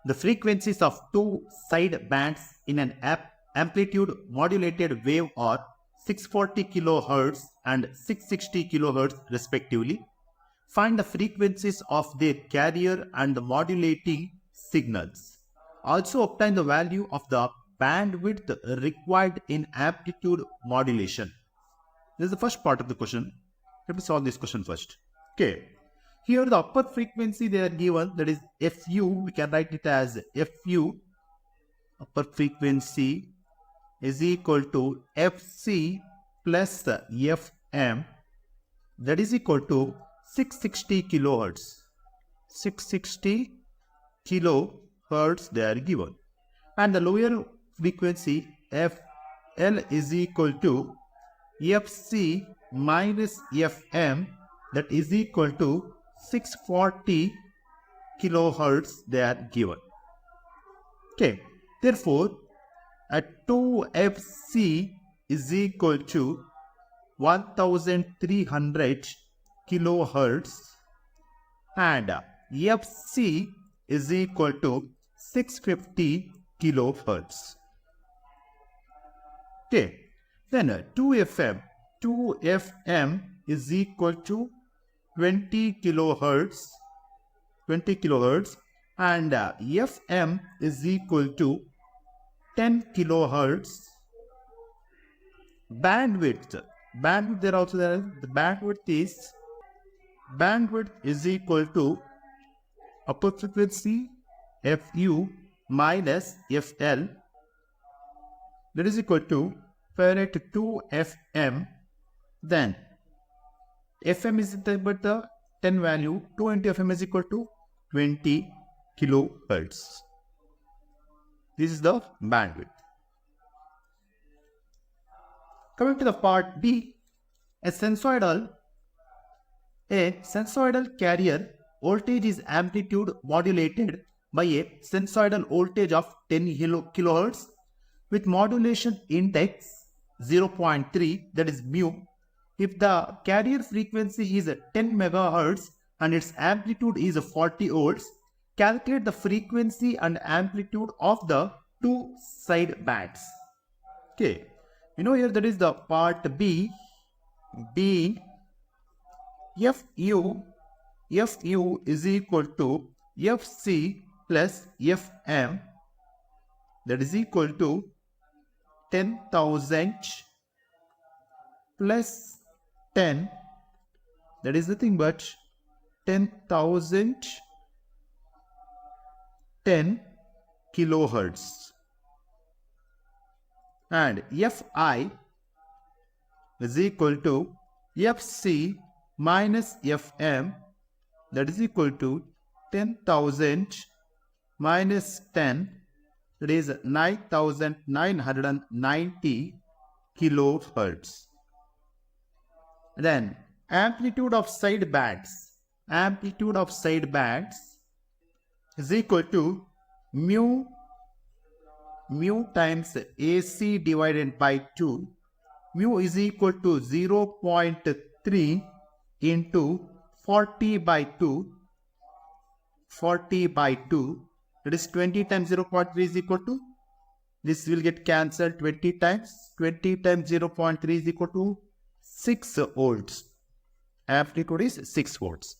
the frequencies of two side bands in an amplitude modulated wave are 640 kHz and 660 kHz respectively. Find the frequencies of their carrier and the modulating signals. Also obtain the value of the bandwidth required in amplitude modulation. This is the first part of the question. Let me solve this question first. Okay. Here the upper frequency they are given, that is Fu. We can write it as Fu, upper frequency, is equal to Fc plus Fm, that is equal to 660 kilohertz. 660 kilohertz they are given. And the lower frequency Fl is equal to Fc minus Fm, that is equal to 640 kilohertz they are given. Okay, therefore at 2Fc is equal to 1300 kilohertz and Fc is equal to 650 kilohertz. Okay, then 2Fm is equal to 20 kilohertz and Fm is equal to 10 kilohertz. Bandwidth there also there is, the bandwidth is equal to upper frequency Fu minus Fl, that is equal to Farad 2Fm, then Fm is equal to 10 value, 2 into Fm is equal to 20 kilohertz. This is the bandwidth. Coming to the part B, a sinusoidal carrier voltage is amplitude modulated by a sinusoidal voltage of 10 kHz with modulation index 0.3, that is mu. If the carrier frequency is 10 MHz and its amplitude is 40 volts, calculate the frequency and amplitude of the two side bands. Okay, here that is the part B. Fu is equal to Fc plus Fm, that is equal to 10,000 plus 10, that is nothing but 10,000 10 kilohertz, and Fi is equal to Fc minus Fm, that is equal to 10,000 minus 10, that is 9,990 kilohertz. Then amplitude of side bands is equal to mu times AC divided by 2. Mu is equal to 0.3 into 40 by 2, that is 20 times 0.3 is equal to, this will get cancelled, 20 times 0.3 is equal to 6 volts. Amplitude is 6 volts.